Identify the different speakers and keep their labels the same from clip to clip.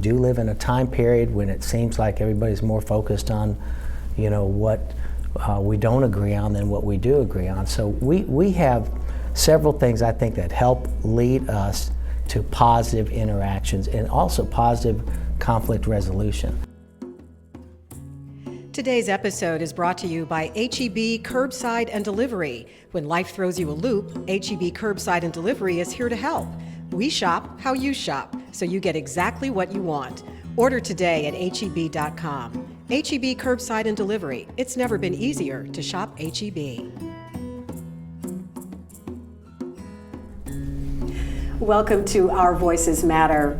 Speaker 1: do live in a time period when it seems like everybody's more focused on, what we don't agree on than what we do agree on. So we have several things I think that help lead us to positive interactions and also positive conflict resolution.
Speaker 2: Today's episode is brought to you by HEB Curbside and Delivery. When life throws you a loop, HEB Curbside and Delivery is here to help. We shop how you shop, so you get exactly what you want. Order today at HEB.com. HEB Curbside and Delivery. It's never been easier to shop HEB. Welcome to Our Voices Matter.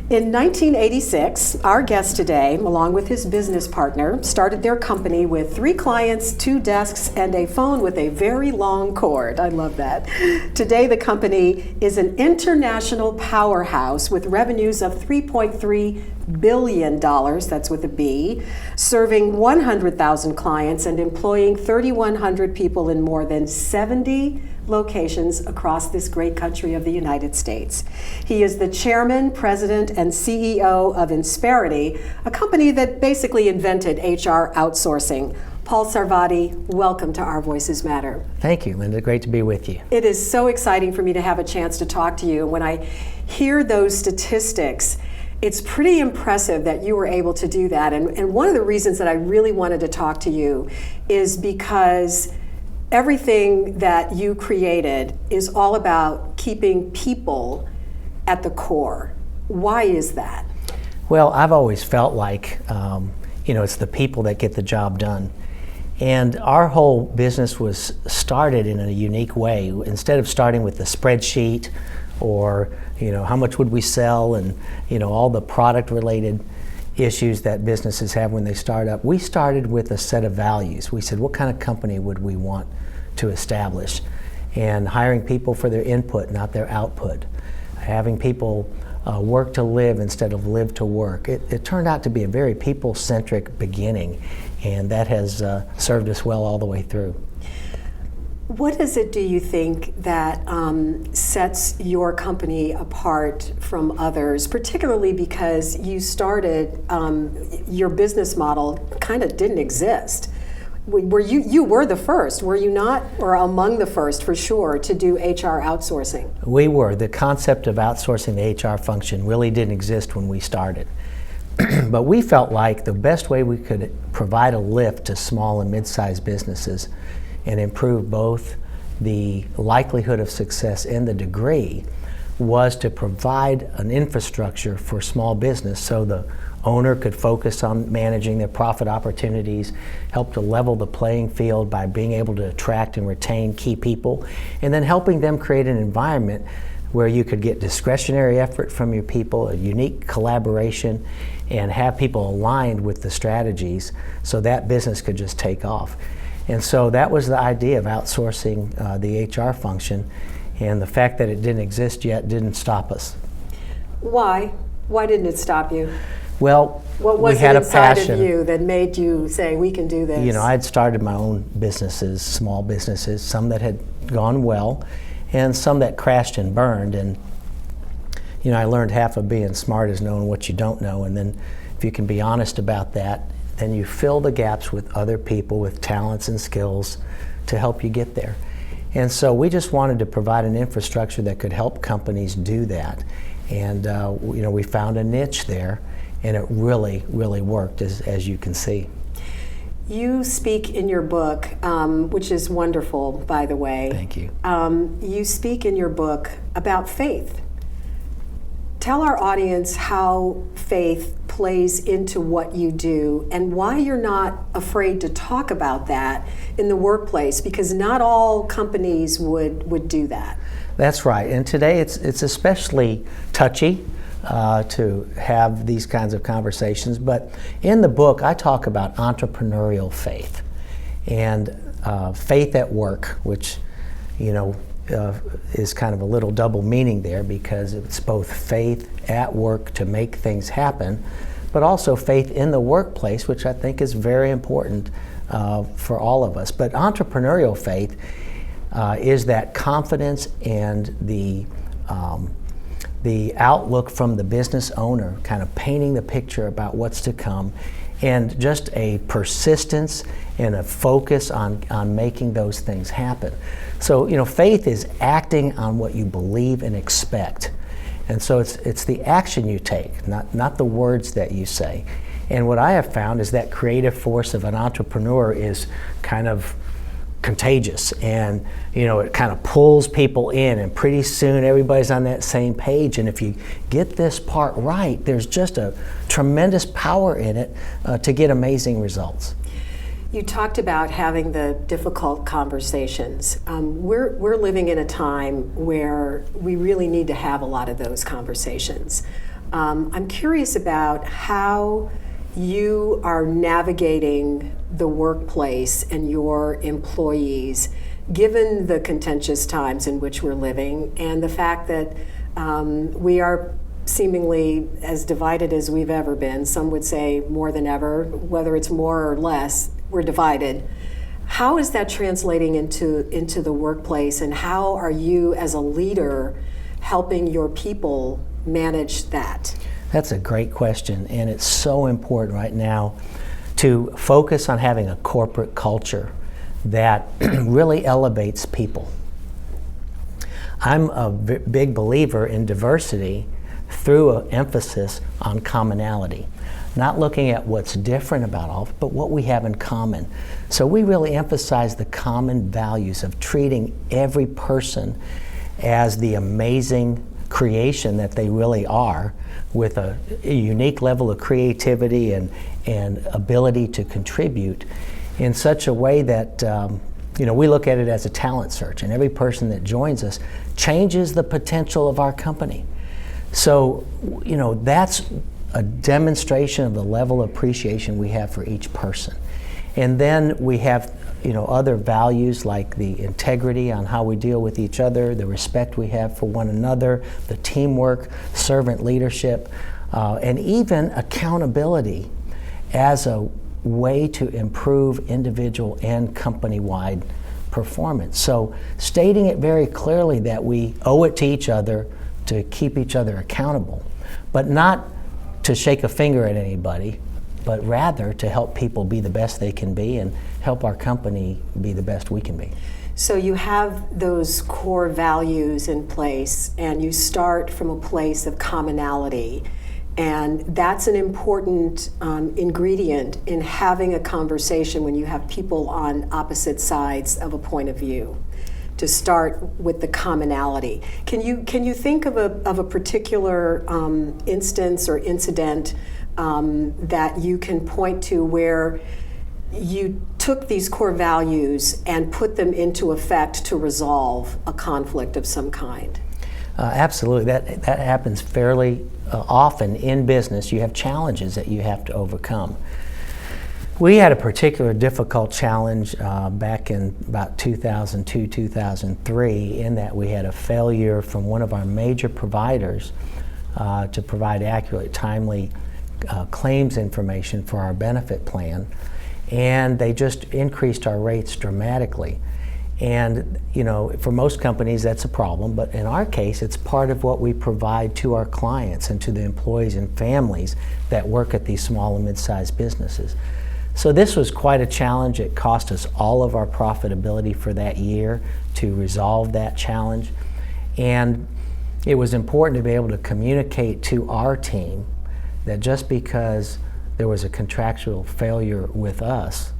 Speaker 2: In 1986, our guest today, along with his business partner, started their company with 3 clients, 2 desks, and a phone with a very long cord. I love that. Today, the company is an international powerhouse with revenues of $3.3 billion, that's with a B, serving 100,000 clients and employing 3,100 people in more than 70 locations across this great country of the United States. He is the chairman, president, and CEO of Insperity, a company that basically invented HR outsourcing. Paul Sarvadi, welcome to Our Voices Matter.
Speaker 1: Thank you, Linda. Great to be with you.
Speaker 2: It is so exciting for me to have a chance to talk to you. When I hear those statistics, it's pretty impressive that you were able to do that. And one of the reasons that I really wanted to talk to you is because everything that you created is all about keeping people at the core. Why is that?
Speaker 1: Well, I've always felt like, it's the people that get the job done. And our whole business was started in a unique way. Instead of starting with the spreadsheet or, how much would we sell and, all the product related issues that businesses have when they start up, we started with a set of values. We said, what kind of company would we want to establish? And hiring people for their input, not their output. Having people work to live instead of live to work. It turned out to be a very people-centric beginning, and that has served us well all the way through.
Speaker 2: What is it, do you think, that sets your company apart from others, particularly because you started, your business model kind of didn't exist? You were the first, were you not? Or among the first, for sure, to do HR outsourcing?
Speaker 1: We were. The concept of outsourcing the HR function really didn't exist when we started. But we felt like the best way we could provide a lift to small and mid-sized businesses and improve both the likelihood of success and the degree was to provide an infrastructure for small business so the owner could focus on managing their profit opportunities, help to level the playing field by being able to attract and retain key people, and then helping them create an environment where you could get discretionary effort from your people, a unique collaboration, and have people aligned with the strategies so that business could just take off. And so that was the idea of outsourcing the HR function, and the fact that it didn't exist yet didn't stop us.
Speaker 2: Why? Why didn't it stop you?
Speaker 1: Well,
Speaker 2: what was
Speaker 1: we had
Speaker 2: it inside
Speaker 1: a passion
Speaker 2: of you that made you say, we can do this?
Speaker 1: I'd started my own businesses, small businesses, some that had gone well, and some that crashed and burned. And I learned half of being smart is knowing what you don't know, and then if you can be honest about that, then you fill the gaps with other people with talents and skills to help you get there. And so we just wanted to provide an infrastructure that could help companies do that. And we found a niche there, and it really, really worked, as you can see.
Speaker 2: You speak in your book, which is wonderful, by the way.
Speaker 1: Thank you.
Speaker 2: You speak in your book about faith. Tell our audience how faith plays into what you do and why you're not afraid to talk about that in the workplace, because not all companies would do that.
Speaker 1: That's right, and today it's especially touchy to have these kinds of conversations, but in the book I talk about entrepreneurial faith and faith at work, which is kind of a little double meaning there, because it's both faith at work to make things happen, but also faith in the workplace, which I think is very important for all of us. But entrepreneurial faith is that confidence and the the outlook from the business owner, kind of painting the picture about what's to come, and just a persistence and a focus on making those things happen. So, faith is acting on what you believe and expect. And so it's the action you take, not the words that you say. And what I have found is that creative force of an entrepreneur is kind of contagious, and it kind of pulls people in, and pretty soon everybody's on that same page. And if you get this part right, there's just a tremendous power in it to get amazing results.
Speaker 2: You talked about having the difficult conversations. We're living in a time where we really need to have a lot of those conversations. I'm curious about how you are navigating the workplace and your employees, given the contentious times in which we're living, and the fact that we are seemingly as divided as we've ever been. Some would say more than ever. Whether it's more or less, we're divided. How is that translating into the workplace, and how are you as a leader helping your people manage that?
Speaker 1: That's a great question, and it's so important right now to focus on having a corporate culture that really elevates people. I'm a big believer in diversity through an emphasis on commonality, not looking at what's different about all, but what we have in common. So we really emphasize the common values of treating every person as the amazing creation that they really are, with a unique level of creativity and ability to contribute in such a way that we look at it as a talent search, and every person that joins us changes the potential of our company. So that's a demonstration of the level of appreciation we have for each person. And then we have other values like the integrity on how we deal with each other, the respect we have for one another, the teamwork, servant leadership, and even accountability as a way to improve individual and company-wide performance. So stating it very clearly that we owe it to each other to keep each other accountable, but not to shake a finger at anybody, but rather to help people be the best they can be and help our company be the best we can be.
Speaker 2: So you have those core values in place, and you start from a place of commonality. And that's an important ingredient in having a conversation when you have people on opposite sides of a point of view, to start with the commonality. Can you think of a particular instance or incident that you can point to where you took these core values and put them into effect to resolve a conflict of some kind?
Speaker 1: Absolutely. That happens fairly often in business. You have challenges that you have to overcome. We had a particular difficult challenge back in about 2002, 2003, in that we had a failure from one of our major providers to provide accurate, timely claims information for our benefit plan, and they just increased our rates dramatically. And for most companies that's a problem, but in our case it's part of what we provide to our clients and to the employees and families that work at these small and mid-sized businesses. So this was quite a challenge. It cost us all of our profitability for that year to resolve that challenge. And it was important to be able to communicate to our team that just because there was a contractual failure with us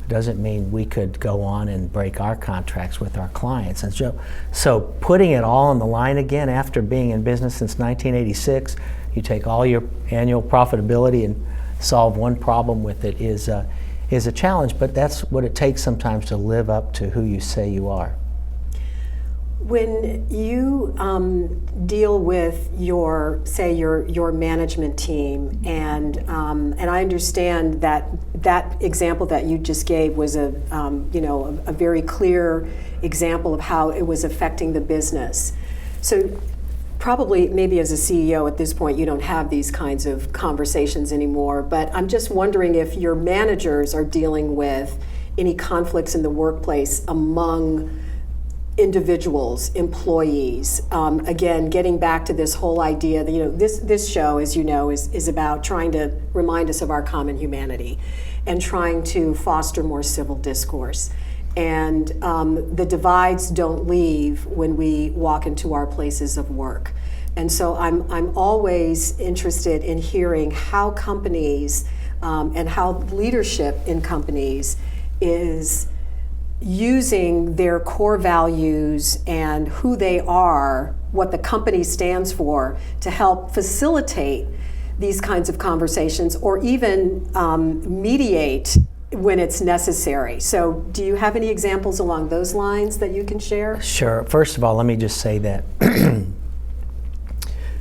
Speaker 1: doesn't mean we could go on and break our contracts with our clients. And so putting it all on the line again after being in business since 1986, you take all your annual profitability and solve one problem with it is a challenge, but that's what it takes sometimes to live up to who you say you are.
Speaker 2: When you deal with your management team, and I understand that example that you just gave was a very clear example of how it was affecting the business. So probably maybe as a CEO at this point you don't have these kinds of conversations anymore, but I'm just wondering if your managers are dealing with any conflicts in the workplace among individuals, employees. Again, getting back to this whole idea that, this show, as you know, is about trying to remind us of our common humanity and trying to foster more civil discourse. And the divides don't leave when we walk into our places of work. And so I'm always interested in hearing how companies and how leadership in companies is using their core values and who they are, what the company stands for, to help facilitate these kinds of conversations or even mediate when it's necessary. So do you have any examples along those lines that you can share?
Speaker 1: Sure. First of all, let me just say that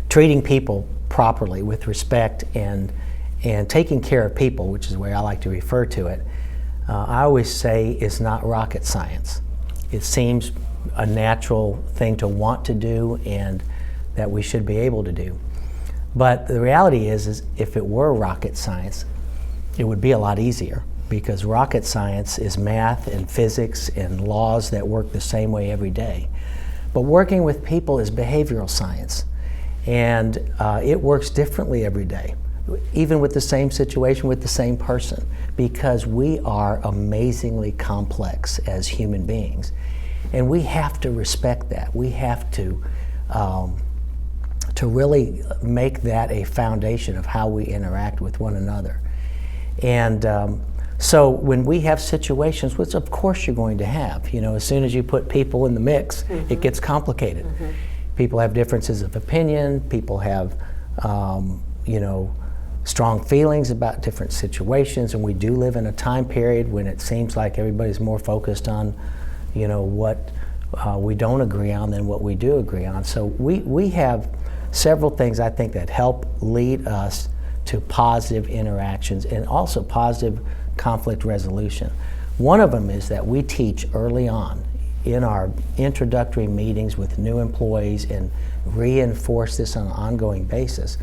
Speaker 1: treating people properly with respect and taking care of people, which is the way I like to refer to it, I always say is not rocket science. It seems a natural thing to want to do and that we should be able to do. But the reality is if it were rocket science, it would be a lot easier, because rocket science is math and physics and laws that work the same way every day. But working with people is behavioral science, and it works differently every day, even with the same situation with the same person, because we are amazingly complex as human beings. And we have to respect that. We have to really make that a foundation of how we interact with one another. And so when we have situations, which of course you're going to have, as soon as you put people in the mix, it gets complicated. People have differences of opinion, people have, strong feelings about different situations, and we do live in a time period when it seems like everybody's more focused on, what we don't agree on than what we do agree on. So we have several things I think that help lead us to positive interactions and also positive conflict resolution. One of them is that we teach early on in our introductory meetings with new employees and reinforce this on an ongoing basis,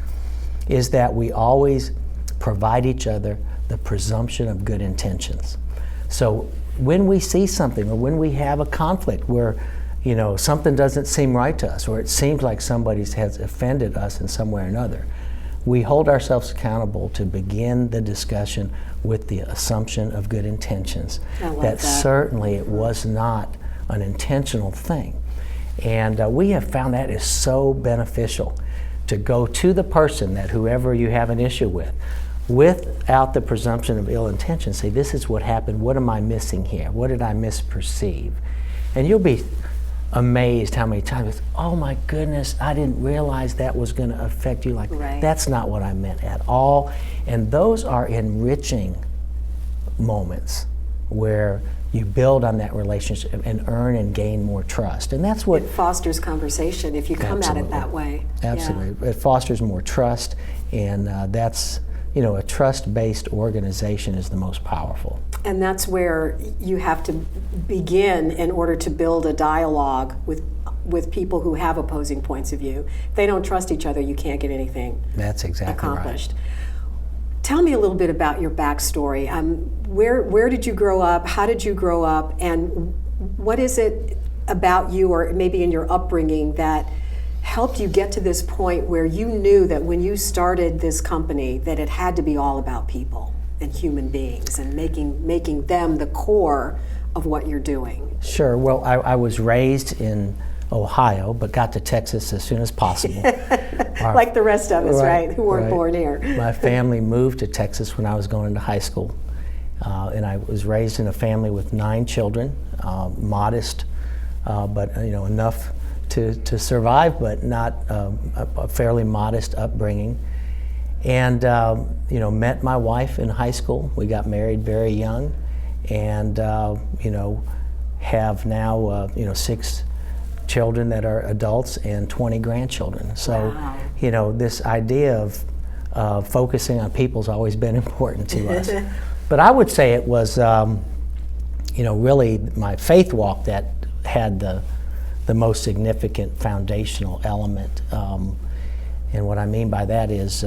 Speaker 1: is that we always provide each other the presumption of good intentions. So when we see something or when we have a conflict where something doesn't seem right to us or it seems like somebody has offended us in some way or another, we hold ourselves accountable to begin the discussion with the assumption of good intentions. That certainly it was not an intentional thing. And we have found that is so beneficial, to go to the person, that whoever you have an issue with, without the presumption of ill intention, say, this is what happened, what am I missing here? What did I misperceive? And you'll be amazed how many times, oh my goodness, I didn't realize that was going to affect you like that. That's not what I meant at all. And those are enriching moments where you build on that relationship and earn and gain more trust. And that's what
Speaker 2: it fosters conversation if you come at it that way.
Speaker 1: Absolutely. It fosters more trust, and that's, a trust-based organization is the most powerful.
Speaker 2: And that's where you have to begin in order to build a dialogue with people who have opposing points of view. If they don't trust each other, you can't get anything
Speaker 1: That's exactly
Speaker 2: accomplished.
Speaker 1: Right.
Speaker 2: Tell me a little bit about your backstory. Where did you grow up? How did you grow up? And what is it about you, or maybe in your upbringing, that helped you get to this point where you knew that when you started this company that it had to be all about people and human beings and making them the core of what you're doing?
Speaker 1: Sure. Well, I was raised in Ohio, but got to Texas as soon as possible.
Speaker 2: Like the rest of us, right? Who weren't born here.
Speaker 1: My family moved to Texas when I was going into high school, and I was raised in a family with 9 children, modest, but enough to survive, but not a fairly modest upbringing. And met my wife in high school. We got married very young, and have now 6 children that are adults and 20 grandchildren. So,
Speaker 2: wow.
Speaker 1: This idea of focusing on people's always been important to us. But I would say it was, really my faith walk that had the most significant foundational element. And what I mean by that is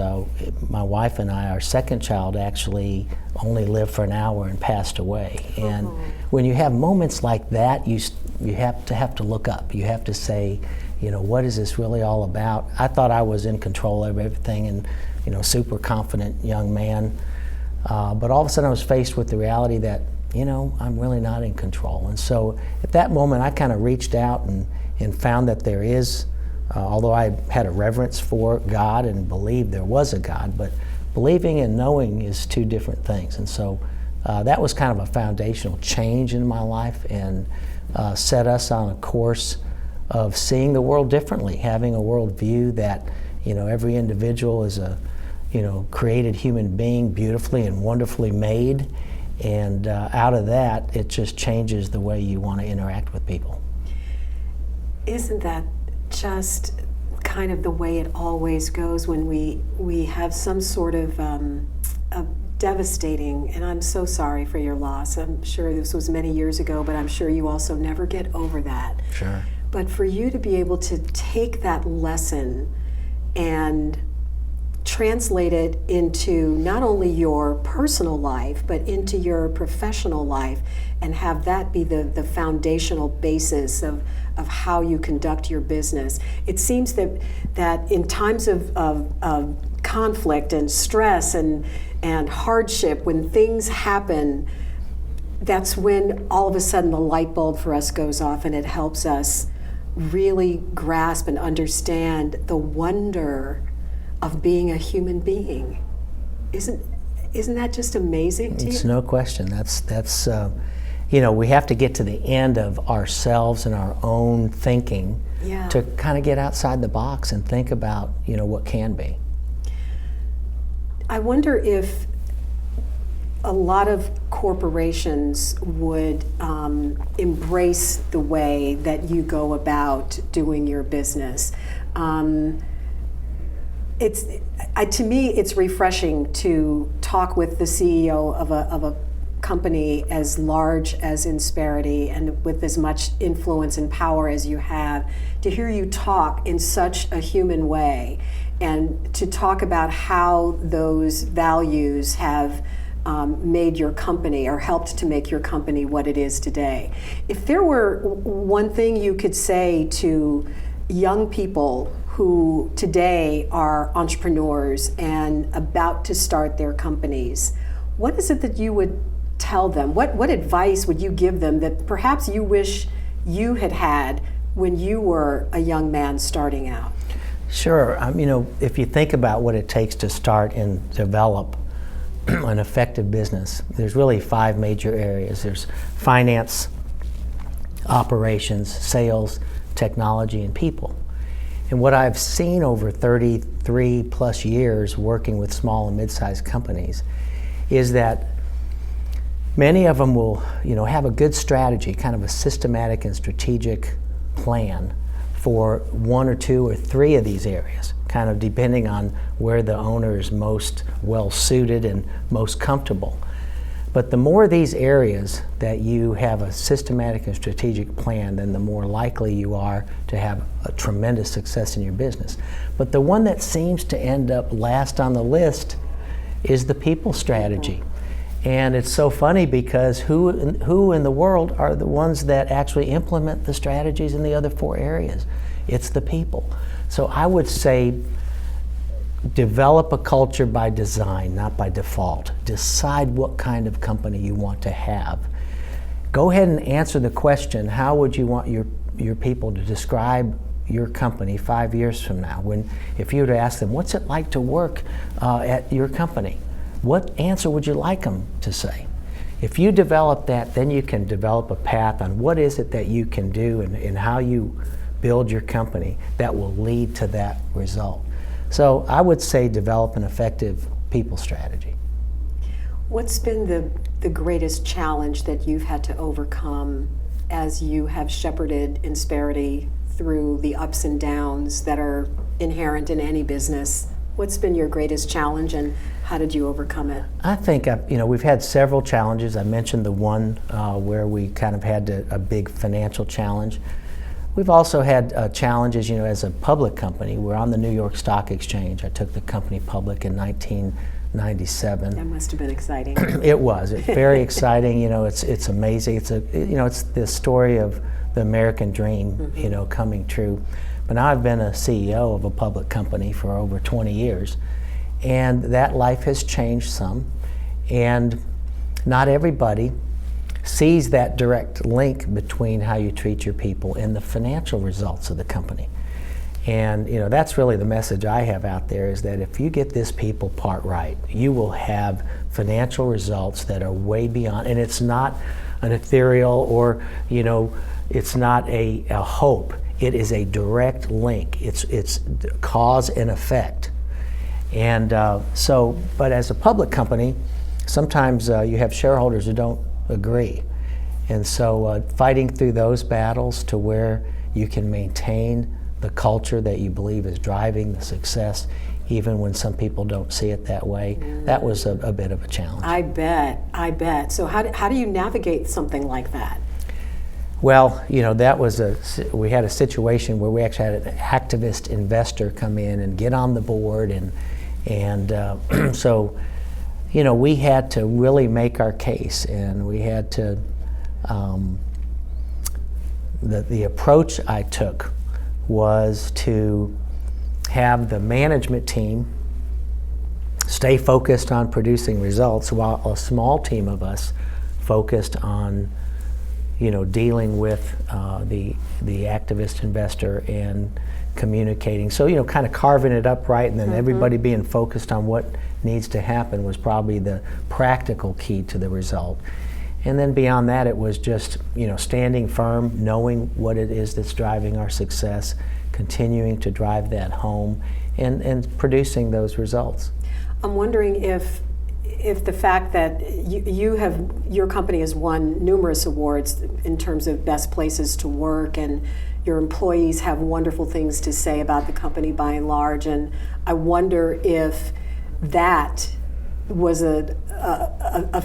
Speaker 1: my wife and I, our second child, actually only lived for an hour and passed away. And when you have moments like that, you have to look up. You have to say, what is this really all about? I thought I was in control of everything and, super confident young man. But all of a sudden I was faced with the reality that, I'm really not in control. And so at that moment I kind of reached out and found that there is, although I had a reverence for God and believed there was a God, but believing and knowing is two different things. And so that was kind of a foundational change in my life and set us on a course of seeing the world differently, having a worldview that, every individual is a, created human being, beautifully and wonderfully made. And out of that, it just changes the way you want to interact with people.
Speaker 2: Isn't that just kind of the way it always goes when we have some sort of devastating, and I'm so sorry for your loss. I'm sure this was many years ago, but I'm sure you also never get over that.
Speaker 1: Sure.
Speaker 2: But for you to be able to take that lesson and translate it into not only your personal life, but into your professional life, and have that be the foundational basis of how you conduct your business. It seems that in times of conflict and stress and hardship, when things happen, that's when all of a sudden the light bulb for us goes off, and it helps us really grasp and understand the wonder of being a human being. Isn't that just amazing to you?
Speaker 1: It's no question. That's we have to get to the end of ourselves and our own thinking to kind of get outside the box and think about, what can be.
Speaker 2: I wonder if a lot of corporations would embrace the way that you go about doing your business. To me, it's refreshing to talk with the CEO of a company as large as Insperity and with as much influence and power as you have, to hear you talk in such a human way and to talk about how those values have made your company or helped to make your company what it is today. If there were one thing you could say to young people who today are entrepreneurs and about to start their companies, what is it that you would tell them? What advice would you give them that perhaps you wish you had had when you were a young man starting out?
Speaker 1: Sure. If you think about what it takes to start and develop an effective business, there's really 5 major areas. There's finance, operations, sales, technology, and people. And what I've seen over 33 plus years working with small and mid-sized companies is that many of them will, have a good strategy, kind of a systematic and strategic plan for 1 or 2 or 3 of these areas, kind of depending on where the owner is most well suited and most comfortable. But the more of these areas that you have a systematic and strategic plan, then the more likely you are to have a tremendous success in your business. But the one that seems to end up last on the list is the people strategy. And it's so funny because who in the world are the ones that actually implement the strategies in the other 4 areas? It's the people. So I would say develop a culture by design, not by default. Decide what kind of company you want to have. Go ahead and answer the question, how would you want your people to describe your company 5 years from now? If you were to ask them, what's it like to work at your company? What answer would you like them to say? If you develop that, then you can develop a path on what is it that you can do and how you build your company that will lead to that result. So I would say develop an effective people strategy.
Speaker 2: What's been the greatest challenge that you've had to overcome as you have shepherded Insperity through the ups and downs that are inherent in any business? What's been your greatest challenge and how did you overcome it?
Speaker 1: I think we've had several challenges. I mentioned the one where we kind of had a big financial challenge. We've also had challenges, as a public company. We're on the New York Stock Exchange. I took the company public in 97.
Speaker 2: That must have been exciting.
Speaker 1: It was. It's very exciting. It's amazing. It's it's the story of the American dream, coming true. But now I've been a CEO of a public company for over 20 years, and that life has changed some. And not everybody sees that direct link between how you treat your people and the financial results of the company. And that's really the message I have out there, is that if you get this people part right, you will have financial results that are way beyond, and it's not an ethereal or it's not a hope. It is a direct link. It's cause and effect. And but as a public company, sometimes you have shareholders who don't agree. And so fighting through those battles to where you can maintain the culture that you believe is driving the success, even when some people don't see it that way, that was a bit of a challenge.
Speaker 2: I bet. So how do you navigate something like that?
Speaker 1: Well, we had a situation where we actually had an activist investor come in and get on the board, and so we had to really make our case, and we had to, the approach I took was to have the management team stay focused on producing results while a small team of us focused on dealing with the activist investor and communicating. So kind of carving it up right, and then everybody being focused on what needs to happen was probably the practical key to the result. And then beyond that, it was just standing firm, knowing what it is that's driving our success, continuing to drive that home, and producing those results.
Speaker 2: I'm wondering if the fact that your company has won numerous awards in terms of best places to work, and your employees have wonderful things to say about the company by and large, and I wonder if that was a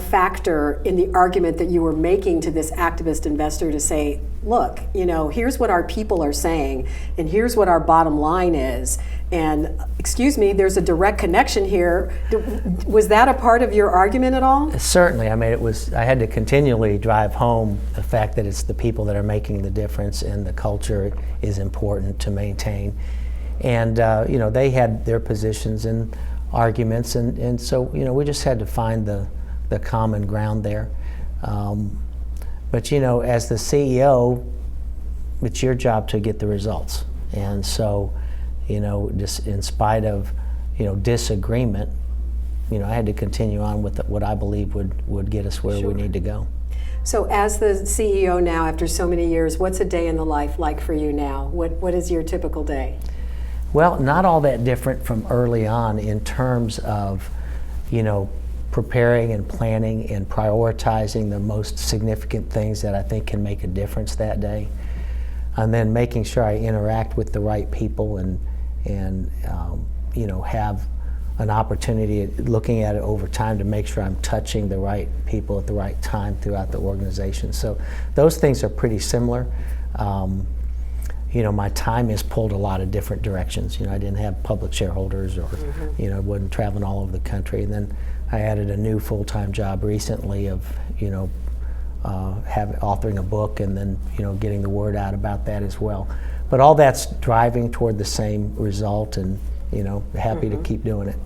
Speaker 2: factor in the argument that you were making to this activist investor to say, look, here's what our people are saying, and here's what our bottom line is, and excuse me, there's a direct connection here. Was that a part of your argument at all?
Speaker 1: Certainly. I mean, I had to continually drive home the fact that it's the people that are making the difference, and the culture is important to maintain. And they had their positions and arguments, and so we just had to find the common ground there. But as the CEO, it's your job to get the results, and so just in spite of disagreement, I had to continue on with what I believe would get us where we need to go.
Speaker 2: So as the CEO now, after so many years, what's a day in the life like for you now? What is your typical day?
Speaker 1: Well, not all that different from early on in terms of, preparing and planning and prioritizing the most significant things that I think can make a difference that day, and then making sure I interact with the right people and have an opportunity, looking at it over time, to make sure I'm touching the right people at the right time throughout the organization. So those things are pretty similar. My time is pulled a lot of different directions. I didn't have public shareholders, or I wasn't traveling all over the country. And then I added a new full-time job recently of authoring a book, and then getting the word out about that as well. But all that's driving toward the same result, and happy to keep doing it.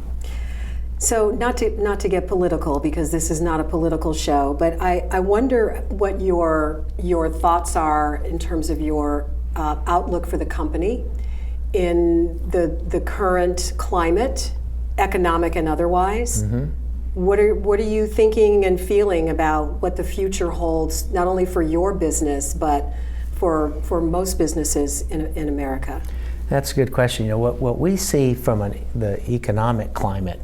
Speaker 2: So not to get political, because this is not a political show, but I wonder what your thoughts are in terms of your outlook for the company in the current climate, economic and otherwise. What are you thinking and feeling about what the future holds, not only for your business, but for most businesses in America? That's
Speaker 1: a good question. What we see from the economic climate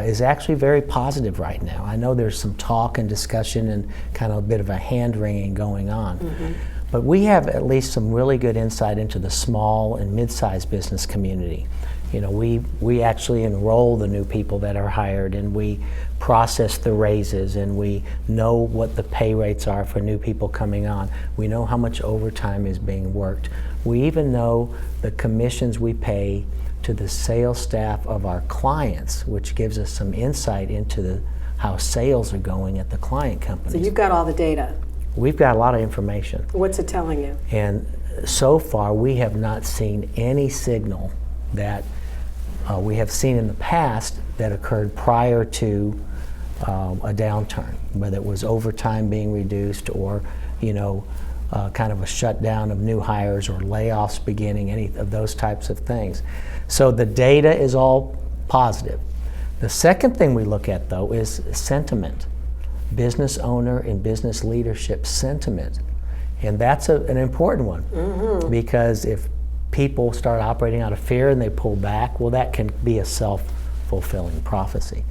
Speaker 1: is actually very positive right now. I know there's some talk and discussion and kind of a bit of a hand-wringing going on. But we have at least some really good insight into the small and mid-sized business community. We actually enroll the new people that are hired, and we process the raises, and we know what the pay rates are for new people coming on. We know how much overtime is being worked. We even know the commissions we pay to the sales staff of our clients, which gives us some insight into how sales are going at the client companies.
Speaker 2: So you've got all the data.
Speaker 1: We've got a lot of information.
Speaker 2: What's it telling you?
Speaker 1: And so far, we have not seen any signal that we have seen in the past that occurred prior to a downturn, whether it was overtime being reduced or, kind of a shutdown of new hires or layoffs beginning, any of those types of things. So the data is all positive. The second thing we look at, though, is sentiment, business owner and business leadership sentiment. And that's an important one, because if people start operating out of fear and they pull back, well, that can be a self-fulfilling prophecy.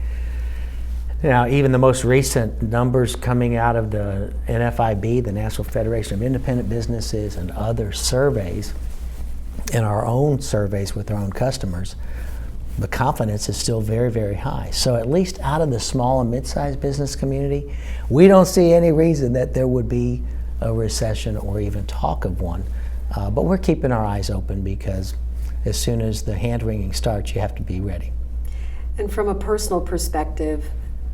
Speaker 1: Now, even the most recent numbers coming out of the NFIB, the National Federation of Independent Businesses, and other surveys, and our own surveys with our own customers, the confidence is still very, very high. So at least out of the small and mid-sized business community, we don't see any reason that there would be a recession or even talk of one. But we're keeping our eyes open, because as soon as the hand-wringing starts, you have to be ready.
Speaker 2: And from a personal perspective,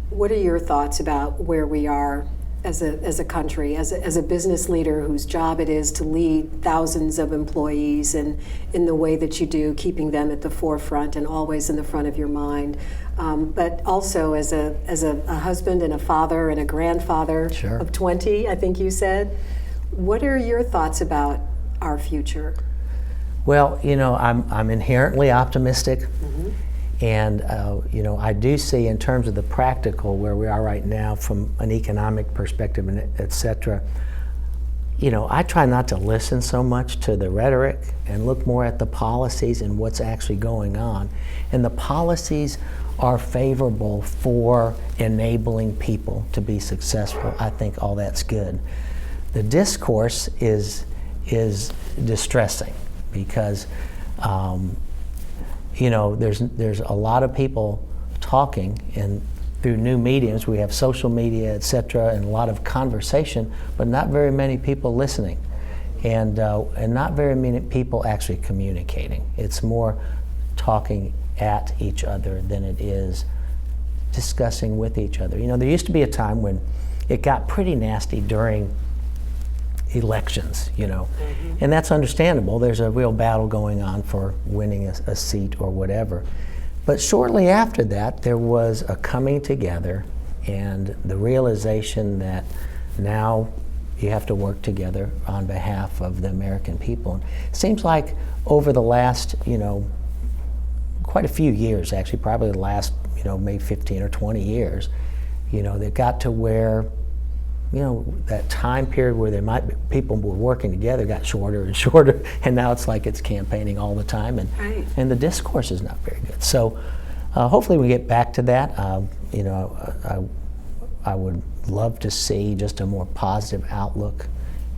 Speaker 2: what are your thoughts about where we are as a country, as a business leader whose job it is to lead thousands of employees, and in the way that you do, keeping them at the forefront and always in the front of your mind, but also as a husband and a father and a grandfather of 20, I think you said. What are your thoughts about our future?
Speaker 1: Well, I'm inherently optimistic. And I do see, in terms of the practical, where we are right now from an economic perspective, and et cetera, I try not to listen so much to the rhetoric and look more at the policies and what's actually going on. And the policies are favorable for enabling people to be successful. I think all that's good. The discourse is distressing, because there's a lot of people talking, and through new mediums, we have social media, et cetera, and a lot of conversation, but not very many people listening, and not very many people actually communicating. It's more talking at each other than it is discussing with each other. There used to be a time when it got pretty nasty during elections, and that's understandable. There's a real battle going on for winning a seat or whatever. But shortly after that, there was a coming together and the realization that now you have to work together on behalf of the American people. And it seems like over the last, quite a few years, actually, probably the last, maybe 15 or 20 years, they got to where that time period where people were working together got shorter and shorter, and now it's like it's campaigning all the time, and the discourse is not very good. So hopefully we get back to that. I would love to see just a more positive outlook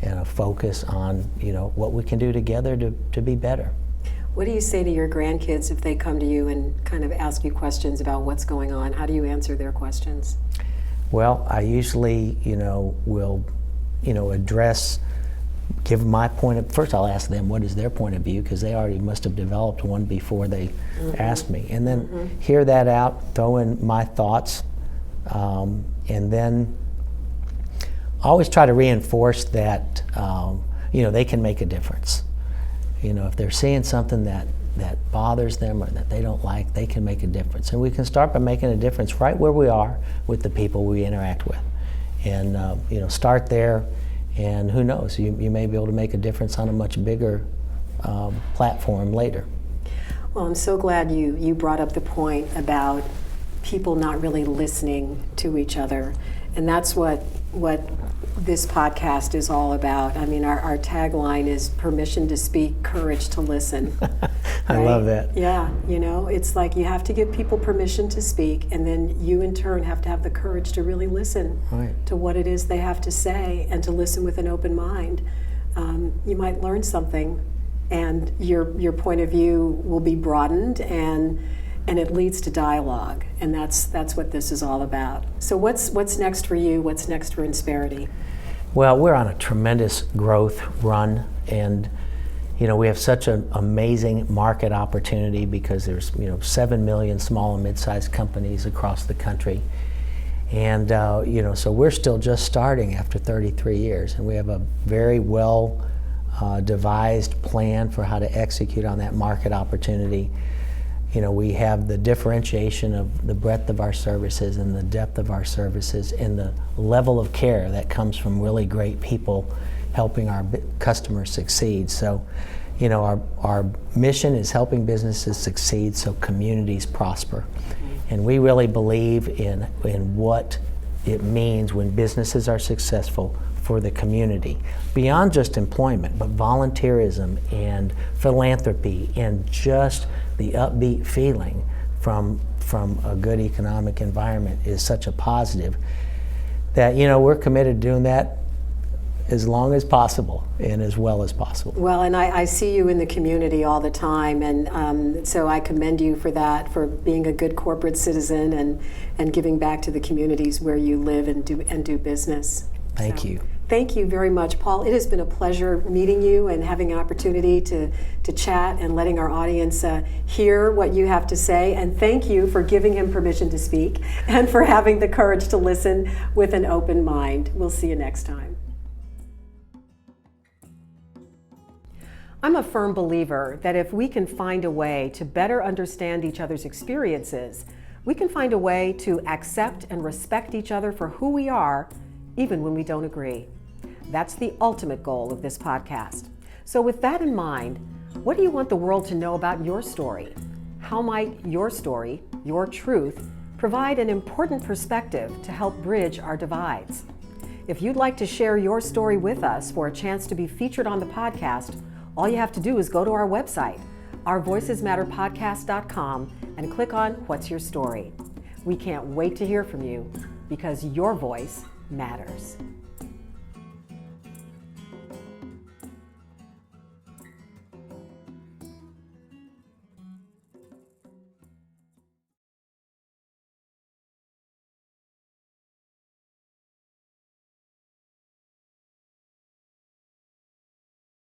Speaker 1: and a focus on what we can do together to be better.
Speaker 2: What do you say to your grandkids if they come to you and kind of ask you questions about what's going on? How do you answer their questions?
Speaker 1: Well, I usually, will, give my point of, first I'll ask them what is their point of view, because they already must have developed one before they asked me. And then hear that out, throw in my thoughts, and then always try to reinforce that, they can make a difference. If they're seeing something that bothers them or that they don't like, they can make a difference. And we can start by making a difference right where we are with the people we interact with. And start there, and who knows, you may be able to make a difference on a much bigger platform later.
Speaker 2: Well, I'm so glad you brought up the point about people not really listening to each other. And that's what this podcast is all about. I mean, our tagline is permission to speak, courage to listen.
Speaker 1: I love that.
Speaker 2: Yeah, it's like you have to give people permission to speak, and then you in turn have to have the courage to really listen to what it is they have to say, and to listen with an open mind. You might learn something, and your point of view will be broadened, and it leads to dialogue, and that's what this is all about. So what's next for you? What's next for Insperity?
Speaker 1: Well, we're on a tremendous growth run, and we have such an amazing market opportunity because there's 7 million small and mid-sized companies across the country. And so we're still just starting after 33 years, and we have a very well devised plan for how to execute on that market opportunity. We have the differentiation of the breadth of our services and the depth of our services and the level of care that comes from really great people helping our customers succeed. So, our mission is helping businesses succeed so communities prosper. And we really believe in what it means when businesses are successful for the community, beyond just employment, but volunteerism and philanthropy and just the upbeat feeling from a good economic environment is such a positive that we're committed to doing that as long as possible and as well as possible.
Speaker 2: Well, and I see you in the community all the time, and so I commend you for that, for being a good corporate citizen and giving back to the communities where you live and do business.
Speaker 1: Thank you.
Speaker 2: Thank you very much, Paul. It has been a pleasure meeting you and having an opportunity to chat and letting our audience hear what you have to say. And thank you for giving him permission to speak and for having the courage to listen with an open mind. We'll see you next time. I'm a firm believer that if we can find a way to better understand each other's experiences, we can find a way to accept and respect each other for who we are, even when we don't agree. That's the ultimate goal of this podcast. So with that in mind, what do you want the world to know about your story? How might your story, your truth, provide an important perspective to help bridge our divides? If you'd like to share your story with us for a chance to be featured on the podcast, all you have to do is go to our website, ourvoicesmatterpodcast.com, and click on What's Your Story? We can't wait to hear from you because your voice matters.